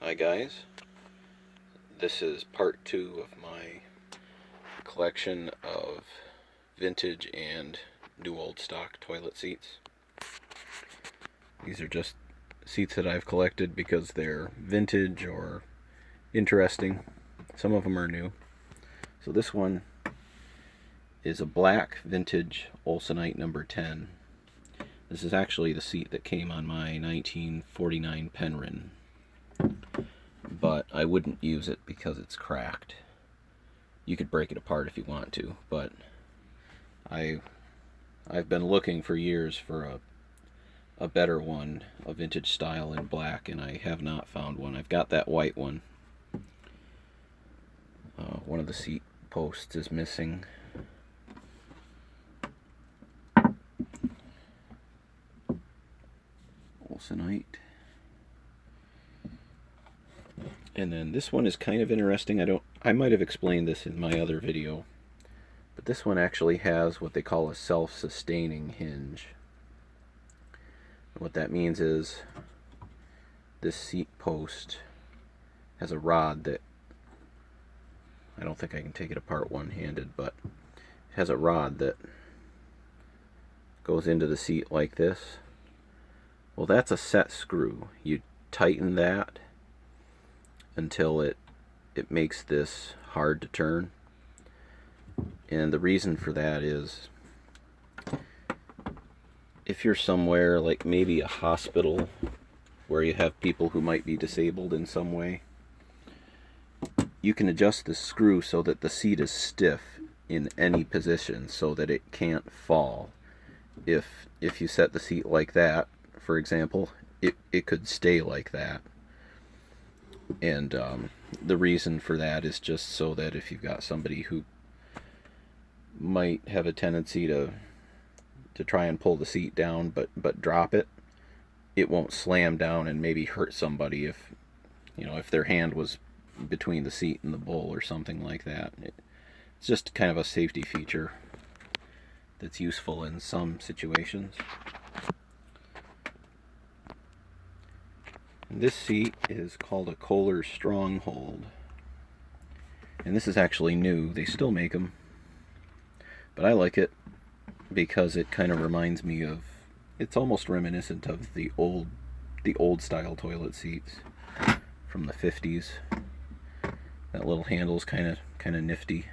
Hi guys, this is part 2 of my collection of vintage and new old stock toilet seats. These are just seats that I've collected because they're vintage or interesting. Some of them are new. So this one is a black vintage Olsonite number 10. This is actually the seat that came on my 1949 Penryn, but I wouldn't use it because it's cracked. You could break it apart if you want to, but I've been looking for years for a better one, a vintage style in black, and I have not found one. I've got that white one. One of the seat posts is missing. Ulsanite. And then this one is kind of interesting. I might have explained this in my other video, but this one actually has what they call a self-sustaining hinge. What that means is this seat post has a rod that, I don't think I can take it apart one-handed, but it has a rod that goes into the seat like this. Well, that's a set screw. You tighten that until it makes this hard to turn. And the reason for that is if you're somewhere like maybe a hospital where you have people who might be disabled in some way, you can adjust the screw so that the seat is stiff in any position so that it can't fall. If you set the seat like that, for example, it could stay like that. And the reason for that is just so that if you've got somebody who might have a tendency to try and pull the seat down but drop it, it won't slam down and maybe hurt somebody if their hand was between the seat and the bowl or something like that. It's just kind of a safety feature that's useful in some situations. This seat is called a Kohler Stronghold, and this is actually new. They still make them, but I like it because it kind of reminds me of, it's almost reminiscent of the old style toilet seats from the 50s. That little handle's kind of nifty.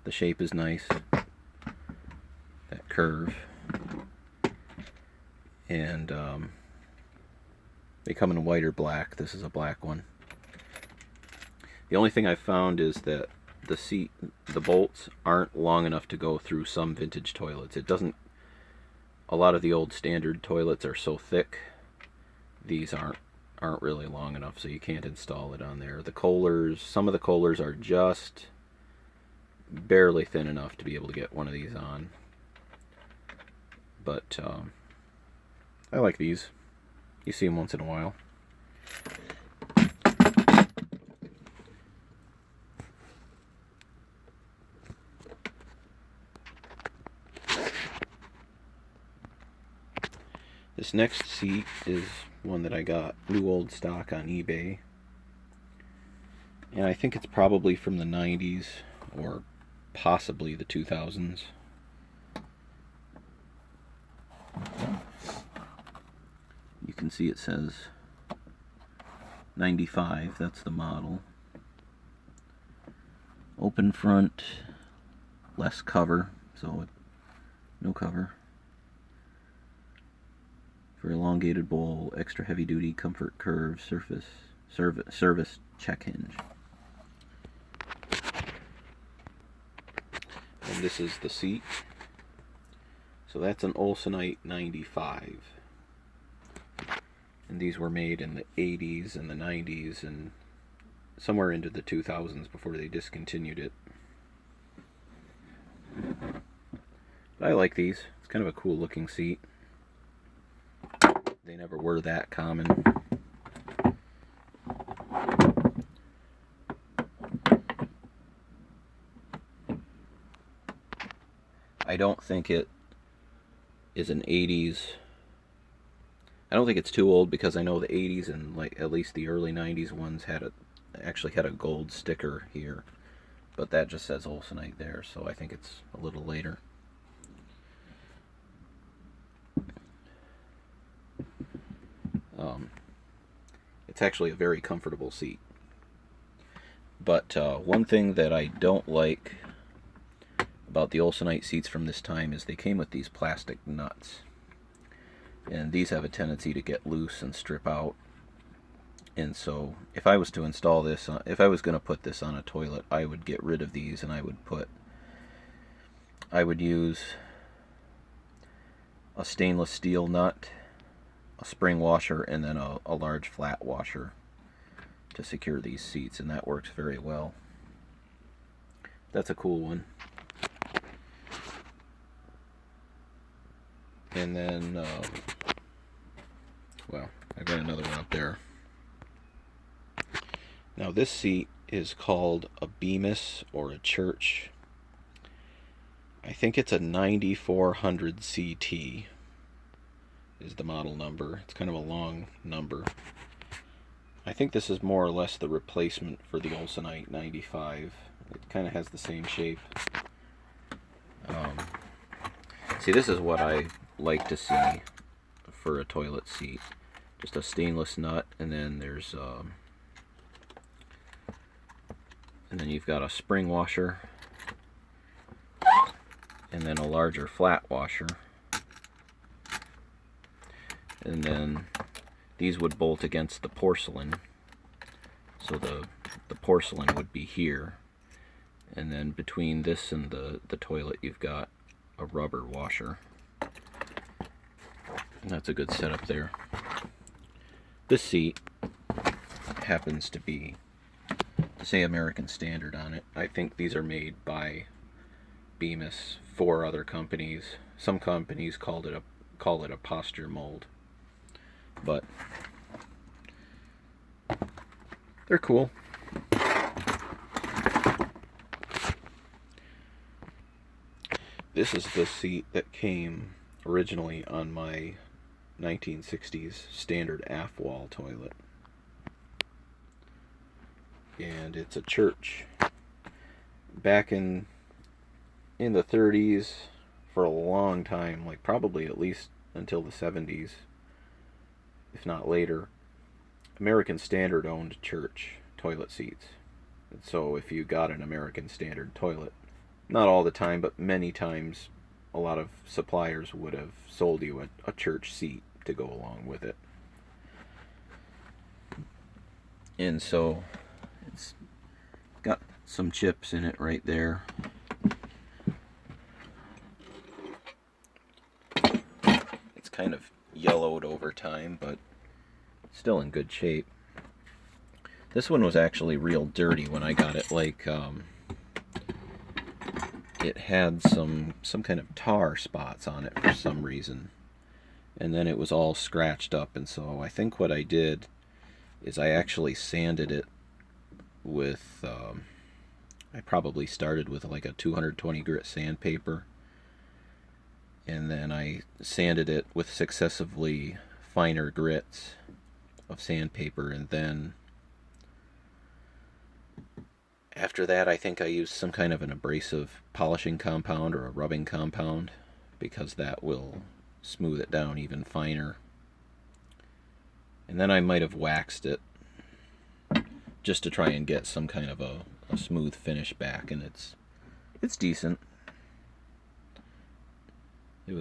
The shape is nice. That curve. And they come in white or black. This is a black one. The only thing I've found is that the bolts aren't long enough to go through some vintage toilets. A lot of the old standard toilets are so thick, these aren't really long enough, so you can't install it on there. Some of the Kohlers are just barely thin enough to be able to get one of these on. But I like these. You see them once in a while. This next seat is one that I got new old stock on eBay. And I think it's probably from the 90s or possibly the 2000s. You can see it says 95, that's the model. Open front, less cover, so no cover. For elongated bowl, extra heavy duty, comfort curve, service check hinge. And this is the seat. So that's an Ulsanite 95. And these were made in the 80s and the 90s and somewhere into the 2000s before they discontinued it. But I like these. It's kind of a cool looking seat. They never were that common. I don't think it is an 80s I don't think it's too old, because I know the 80s and like at least the early 90s ones actually had a gold sticker here, but that just says Olsonite there, so I think it's a little later. It's actually a very comfortable seat. But one thing that I don't like about the Ulsanite seats from this time is they came with these plastic nuts. And these have a tendency to get loose and strip out. And so if I was to install this, if I was going to put this on a toilet, I would get rid of these, and I would use a stainless steel nut, a spring washer, and then a large flat washer to secure these seats, and that works very well. That's a cool one. And then, well, I've got another one up there. Now this seat is called a Bemis or a Church. I think it's a 9400 CT is the model number. It's kind of a long number. I think this is more or less the replacement for the Ulsanite 95. It kind of has the same shape. See, this is what I like to see for a toilet seat. Just a stainless nut, and then there's and then you've got a spring washer, and then a larger flat washer, and then these would bolt against the porcelain, so the porcelain would be here, and then between this and the toilet you've got a rubber washer. And that's a good setup there. This seat happens to be, to say American Standard on it. I think these are made by Bemis for other companies. Some companies call it a posture mold, but they're cool. This is the seat that came originally on my 1960s standard aft wall toilet. And it's a Church. Back in the 30s, for a long time, like probably at least until the 70s, if not later, American Standard owned Church toilet seats. And so if you got an American Standard toilet, not all the time, but many times, a lot of suppliers would have sold you a Church seat to go along with it. And so it's got some chips in it right there. It's kind of yellowed over time, but still in good shape. This one was actually real dirty when I got it. Like, it had some kind of tar spots on it for some reason, and then it was all scratched up. And so I think what I did is I actually sanded it with I probably started with like a 220 grit sandpaper, and then I sanded it with successively finer grits of sandpaper, and then after that, I think I used some kind of an abrasive polishing compound or a rubbing compound, because that will smooth it down even finer. And then I might have waxed it just to try and get some kind of a smooth finish back, and it's decent. I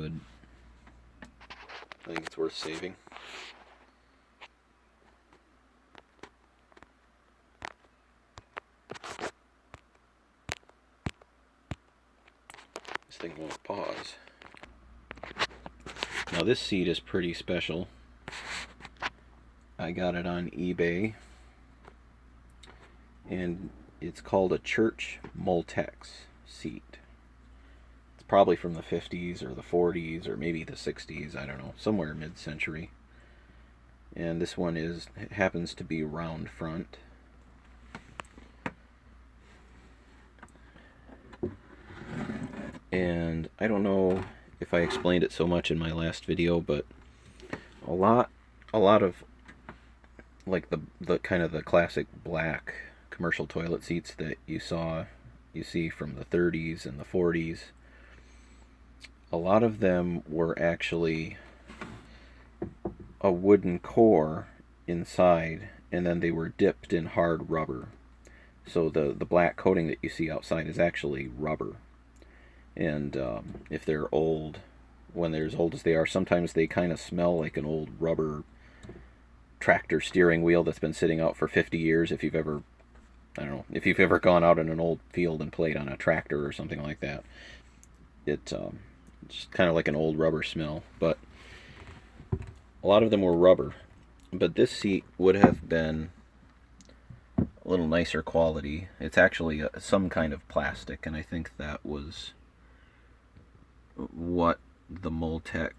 think it's worth saving. Thing won't pause. Now this seat is pretty special. I got it on eBay, and it's called a Church Moltex seat. It's probably from the 50s or the 40s or maybe the 60s, I don't know, somewhere mid-century. And this one happens to be round front. And I don't know if I explained it so much in my last video, but a lot a lot of like the kind of the classic black commercial toilet seats that you see from the 30s and the 40s. A lot of them were actually a wooden core inside, and then they were dipped in hard rubber. So the black coating that you see outside is actually rubber. And if they're old, when they're as old as they are, sometimes they kind of smell like an old rubber tractor steering wheel that's been sitting out for 50 years. If you've ever, I don't know, if you've ever gone out in an old field and played on a tractor or something like that, it's just kind of like an old rubber smell. But a lot of them were rubber. But this seat would have been a little nicer quality. It's actually some kind of plastic, and I think that was what the Multex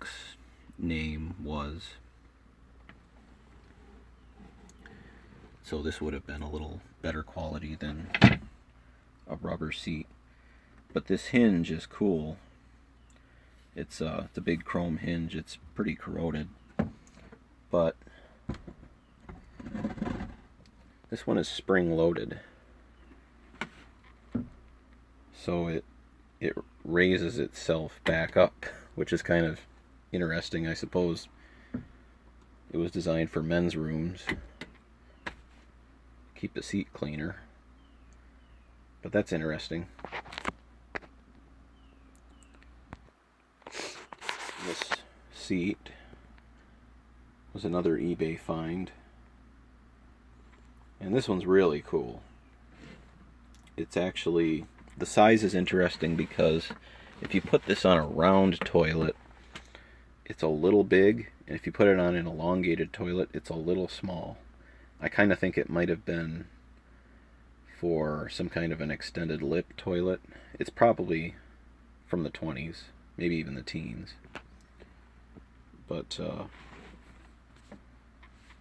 name was. So this would have been a little better quality than a rubber seat. But this hinge is cool. It's a big chrome hinge. It's pretty corroded. But this one is spring loaded. So it raises itself back up, which is kind of interesting, I suppose. It was designed for men's rooms. Keep the seat cleaner. But that's interesting. This seat was another eBay find. And this one's really cool. It's actually, the size is interesting because if you put this on a round toilet, it's a little big, and if you put it on an elongated toilet, it's a little small. I kind of think it might have been for some kind of an extended lip toilet. It's probably from the 20s, maybe even the teens. But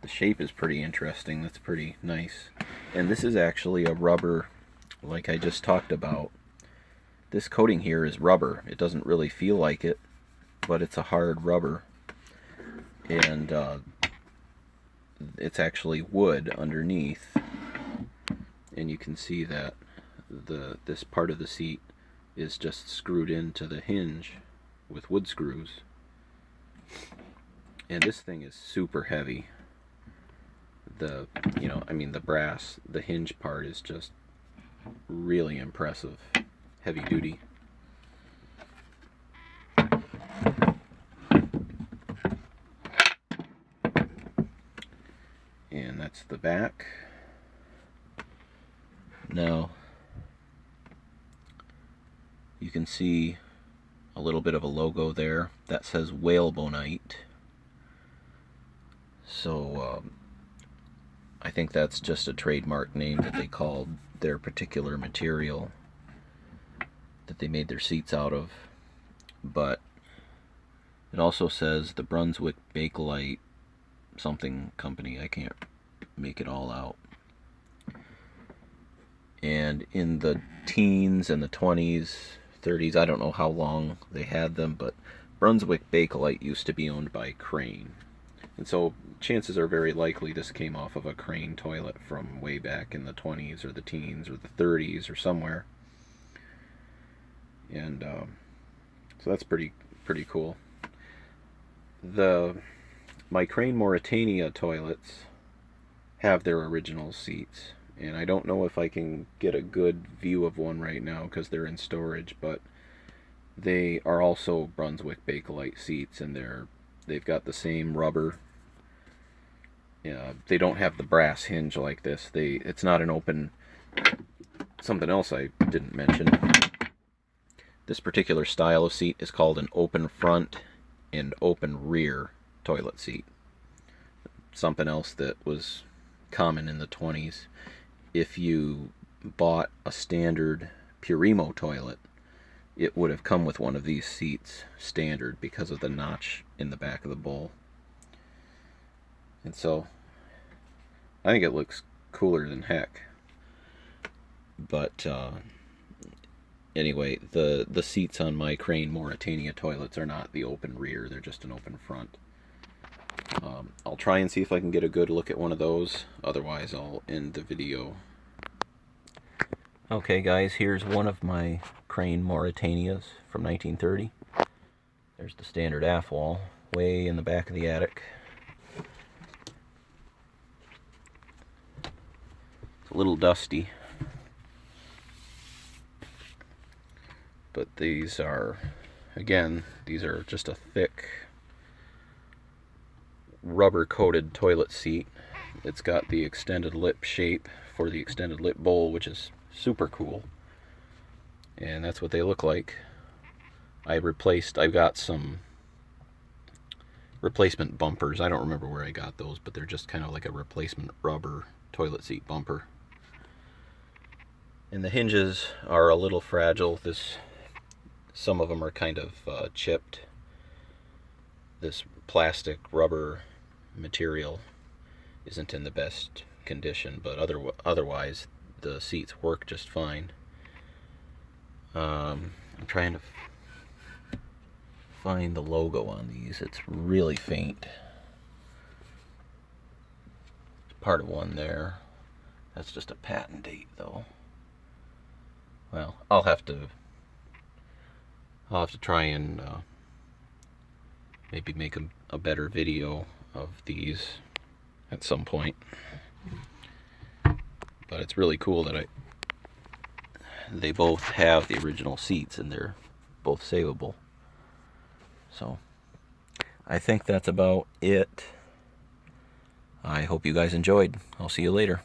the shape is pretty interesting. That's pretty nice. And this is actually a rubber, like I just talked about. This coating here is rubber. It doesn't really feel like it, but it's a hard rubber. And it's actually wood underneath. And you can see that this part of the seat is just screwed into the hinge with wood screws. And this thing is super heavy. The brass, the hinge part is just really impressive. Heavy duty. And that's the back. Now, you can see a little bit of a logo there that says Whalebonite. So, I think that's just a trademark name that they called their particular material that they made their seats out of. But it also says the Brunswick Bakelite something company. I can't make it all out. And in the teens and the 20s, 30s, I don't know how long they had them, but Brunswick Bakelite used to be owned by Crane. And so chances are very likely this came off of a Crane toilet from way back in the 20s or the teens or the 30s or somewhere. And so that's pretty cool. My Crane Mauritania toilets have their original seats, and I don't know if I can get a good view of one right now because they're in storage, but they are also Brunswick Bakelite seats, and they've got the same rubber. They don't have the brass hinge like this. It's not an open. Something else I didn't mention. This particular style of seat is called an open front and open rear toilet seat. Something else that was common in the 20s. If you bought a standard Purimo toilet, it would have come with one of these seats standard because of the notch in the back of the bowl. And so I think it looks cooler than heck. But anyway, the seats on my Crane Mauritania toilets are not the open rear, they're just an open front. I'll try and see if I can get a good look at one of those. Otherwise, I'll end the video. Okay, guys, here's one of my crane Mauritanias from 1930. There's the standard aft wall, way in the back of the attic. It's a little dusty, but these are, again, these are just a thick rubber coated toilet seat. It's got the extended lip shape for the extended lip bowl, which is super cool, and that's what they look like. I've got some replacement bumpers. I don't remember where I got those, but they're just kind of like a replacement rubber toilet seat bumper. And the hinges are a little fragile. Some of them are kind of chipped. This plastic rubber material isn't in the best condition, but otherwise the seats work just fine. I'm trying to find the logo on these. It's really faint. It's part of one there. That's just a patent date, though. Well, I'll have to try and maybe make a better video of these at some point. But it's really cool that they both have the original seats and they're both savable. So I think that's about it. I hope you guys enjoyed. I'll see you later.